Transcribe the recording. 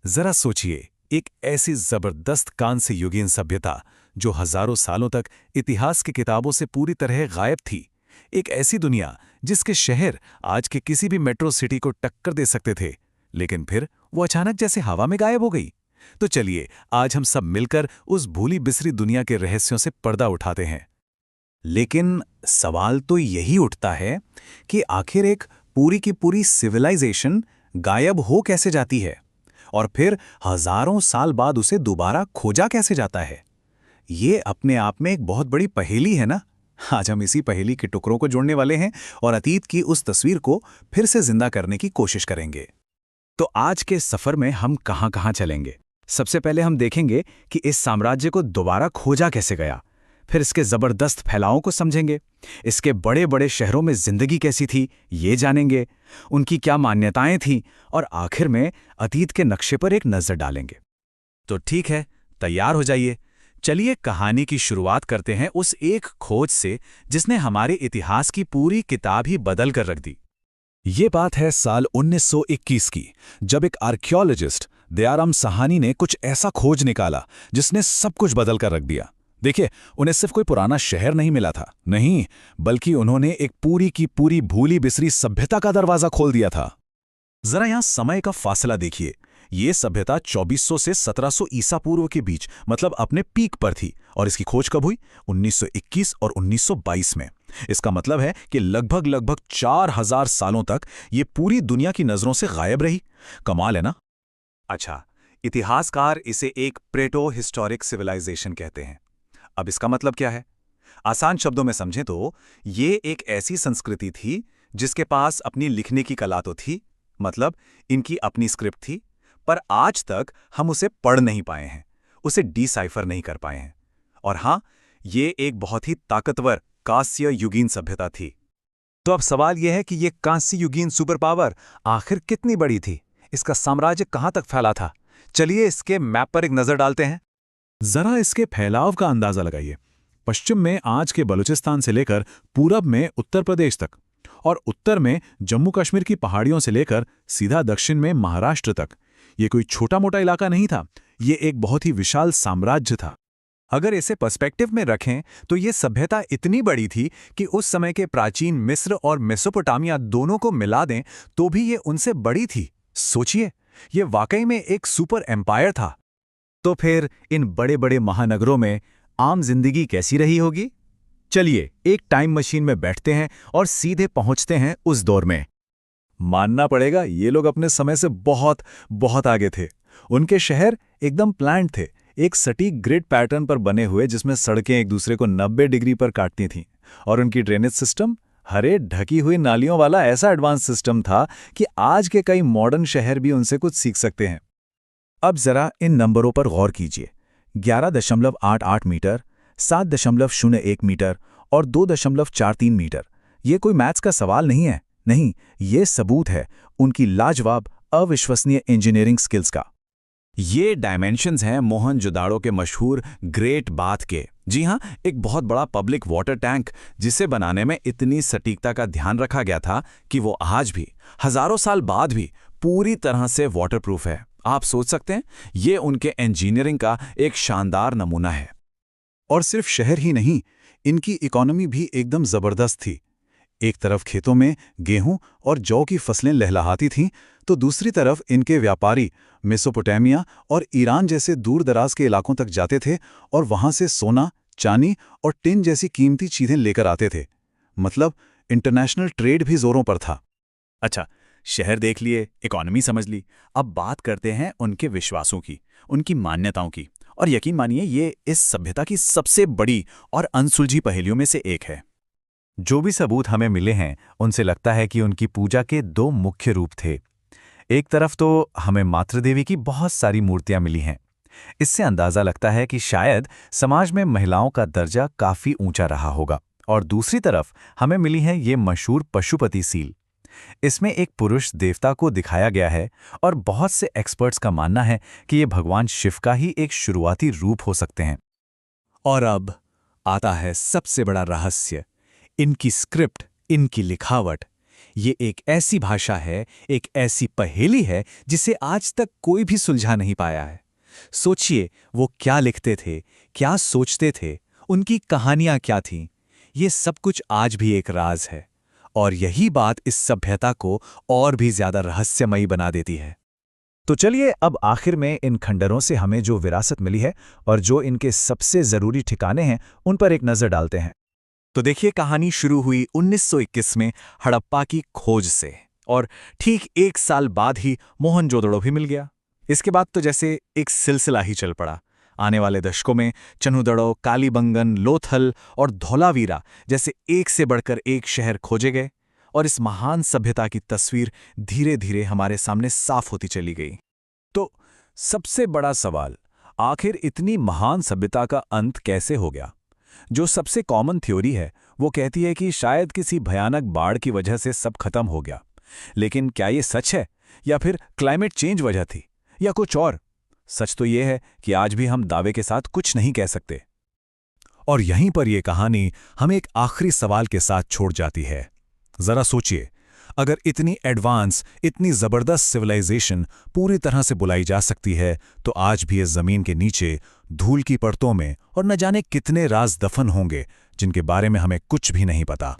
जरा सोचिए, एक ऐसी जबरदस्त कांस्य युगीन सभ्यता जो हजारों सालों तक इतिहास की किताबों से पूरी तरह गायब थी। एक ऐसी दुनिया जिसके शहर आज के किसी भी मेट्रो सिटी को टक्कर दे सकते थे, लेकिन फिर वो अचानक जैसे हवा में गायब हो गई। तो चलिए, आज हम सब मिलकर उस भूली बिसरी दुनिया के रहस्यों से पर्दा उठाते हैं। लेकिन सवाल तो यही उठता है कि आखिर एक पूरी की पूरी सिविलाइजेशन गायब हो कैसे जाती है और फिर हजारों साल बाद उसे दोबारा खोजा कैसे जाता है। ये अपने आप में एक बहुत बड़ी पहेली है ना। आज हम इसी पहेली के टुकड़ों को जोड़ने वाले हैं और अतीत की उस तस्वीर को फिर से जिंदा करने की कोशिश करेंगे। तो आज के सफर में हम कहां-कहां चलेंगे। सबसे पहले हम देखेंगे कि इस साम्राज्य को दोबारा खोजा कैसे गया। फिर इसके जबरदस्त फैलावों को समझेंगे। इसके बड़े बड़े शहरों में जिंदगी कैसी थी ये जानेंगे, उनकी क्या मान्यताएं थीं, और आखिर में अतीत के नक्शे पर एक नजर डालेंगे। तो ठीक है, तैयार हो जाइए। चलिए कहानी की शुरुआत करते हैं उस एक खोज से जिसने हमारे इतिहास की पूरी किताब ही बदल कर रख दी। ये बात है साल 1921 की, जब एक आर्कियोलॉजिस्ट दयाराम साहनी ने कुछ ऐसा खोज निकाला जिसने सब कुछ बदल कर रख दिया। देखिए, उन्हें सिर्फ कोई पुराना शहर नहीं मिला था, नहीं, बल्कि उन्होंने एक पूरी की पूरी भूली बिसरी सभ्यता का दरवाजा खोल दिया था। जरा यहां समय का फासला देखिए। ये सभ्यता 2400 से 1700 ईसा पूर्व के बीच, मतलब अपने पीक पर थी, और इसकी खोज कब हुई? 1921 और 1922 में। इसका मतलब है कि लगभग लगभग 4000 सालों तक ये पूरी दुनिया की नजरों से गायब रही। कमाल है ना। अच्छा, इतिहासकार इसे एक प्रेटो हिस्टोरिक सिविलाइजेशन कहते हैं। अब इसका मतलब क्या है? आसान शब्दों में समझें तो ये एक ऐसी संस्कृति थी जिसके पास अपनी लिखने की कला तो थी, मतलब इनकी अपनी स्क्रिप्ट थी, पर आज तक हम उसे पढ़ नहीं पाए हैं, उसे डिसाइफर नहीं कर पाए हैं। और हां, ये एक बहुत ही ताकतवर कांस्य युगीन सभ्यता थी। तो अब सवाल यह है कि ये कांस्य युगीन सुपर पावर आखिर कितनी बड़ी थी? इसका साम्राज्य कहां तक फैला था? चलिए इसके मैप पर एक नजर डालते हैं। जरा इसके फैलाव का अंदाजा लगाइए। पश्चिम में आज के बलूचिस्तान से लेकर पूरब में उत्तर प्रदेश तक, और उत्तर में जम्मू कश्मीर की पहाड़ियों से लेकर सीधा दक्षिण में महाराष्ट्र तक। ये कोई छोटा मोटा इलाका नहीं था, ये एक बहुत ही विशाल साम्राज्य था। अगर इसे पर्सपेक्टिव में रखें तो ये सभ्यता इतनी बड़ी थी कि उस समय के प्राचीन मिस्र और मेसोपोटामिया दोनों को मिला दें तो भी ये उनसे बड़ी थी। सोचिए, ये वाकई में एक सुपर एम्पायर था। तो फिर इन बड़े बड़े महानगरों में आम जिंदगी कैसी रही होगी? चलिए एक टाइम मशीन में बैठते हैं और सीधे पहुंचते हैं उस दौर में। मानना पड़ेगा, ये लोग अपने समय से बहुत बहुत आगे थे। उनके शहर एकदम प्लान्ड थे, एक सटीक ग्रिड पैटर्न पर बने हुए जिसमें सड़कें एक दूसरे को 90 डिग्री पर काटती थीं। और उनकी ड्रेनेज सिस्टम, हरे ढकी हुई नालियों वाला ऐसा एडवांस सिस्टम था कि आज के कई मॉडर्न शहर भी उनसे कुछ सीख सकते हैं। अब जरा इन नंबरों पर गौर कीजिए। 11.88 मीटर, 7.01 मीटर और 2.43 मीटर। ये कोई मैथ्स का सवाल नहीं है, नहीं, ये सबूत है उनकी लाजवाब अविश्वसनीय इंजीनियरिंग स्किल्स का। ये डायमेंशंस हैं मोहनजोदाड़ो के मशहूर ग्रेट बाथ के। जी हां, एक बहुत बड़ा पब्लिक वाटर टैंक जिसे बनाने में इतनी सटीकता का ध्यान रखा गया था कि वो आज भी, हजारों साल बाद भी, पूरी तरह से वाटरप्रूफ है। आप सोच सकते हैं, ये उनके इंजीनियरिंग का एक शानदार नमूना है। और सिर्फ शहर ही नहीं, इनकी इकोनॉमी भी एकदम जबरदस्त थी। एक तरफ खेतों में गेहूं और जौ की फसलें लहलहाती थीं, तो दूसरी तरफ इनके व्यापारी मेसोपोटामिया और ईरान जैसे दूर दराज के इलाकों तक जाते थे और वहां से सोना, चांदी और टिन जैसी कीमती चीजें लेकर आते थे। मतलब इंटरनेशनल ट्रेड भी जोरों पर था। अच्छा, शहर देख लिए, इकोनॉमी समझ ली। अब बात करते हैं उनके विश्वासों की, उनकी मान्यताओं की। और यकीन मानिए, ये इस सभ्यता की सबसे बड़ी और अनसुलझी पहेलियों में से एक है। जो भी सबूत हमें मिले हैं, उनसे लगता है कि उनकी पूजा के दो मुख्य रूप थे। एक तरफ तो हमें मातृदेवी की बहुत सारी मूर्तियां मिली हैं। इससे अंदाजा लगता है कि शायद समाज में महिलाओं का दर्जा काफी ऊंचा रहा होगा। और दूसरी तरफ हमें मिली है ये मशहूर पशुपति सील। इसमें एक पुरुष देवता को दिखाया गया है और बहुत से एक्सपर्ट्स का मानना है कि ये भगवान शिव का ही एक शुरुआती रूप हो सकते हैं। और अब आता है सबसे बड़ा रहस्य, इनकी स्क्रिप्ट, इनकी लिखावट। ये एक ऐसी भाषा है, एक ऐसी पहेली है जिसे आज तक कोई भी सुलझा नहीं पाया है। सोचिए, वो क्या लिखते थे, क्या सोचते थे, उनकी कहानियां क्या थीं। ये सब कुछ आज भी एक राज है, और यही बात इस सभ्यता को और भी ज्यादा रहस्यमयी बना देती है। तो चलिए अब आखिर में इन खंडरों से हमें जो विरासत मिली है और जो इनके सबसे जरूरी ठिकाने हैं, उन पर एक नजर डालते हैं। तो देखिए, कहानी शुरू हुई 1921 में हड़प्पा की खोज से, और ठीक 1 साल बाद ही मोहनजोदड़ो भी मिल गया। इसके बाद तो जैसे एक सिलसिला ही चल पड़ा। आने वाले दशकों में चन्हुदड़ो, कालीबंगन, लोथल और धौलावीरा जैसे एक से बढ़कर एक शहर खोजे गए, और इस महान सभ्यता की तस्वीर धीरे धीरे हमारे सामने साफ होती चली गई। तो सबसे बड़ा सवाल, आखिर इतनी महान सभ्यता का अंत कैसे हो गया? जो सबसे कॉमन थ्योरी है वो कहती है कि शायद किसी भयानक बाढ़ की वजह से सब खत्म हो गया। लेकिन क्या ये सच है, या फिर क्लाइमेट चेंज वजह थी, या कुछ और? सच तो ये है कि आज भी हम दावे के साथ कुछ नहीं कह सकते। और यहीं पर यह कहानी हमें एक आखिरी सवाल के साथ छोड़ जाती है। जरा सोचिए, अगर इतनी एडवांस, इतनी जबरदस्त सिविलाइजेशन पूरी तरह से बुलाई जा सकती है, तो आज भी इस जमीन के नीचे धूल की परतों में और न जाने कितने राज दफन होंगे जिनके बारे में हमें कुछ भी नहीं पता।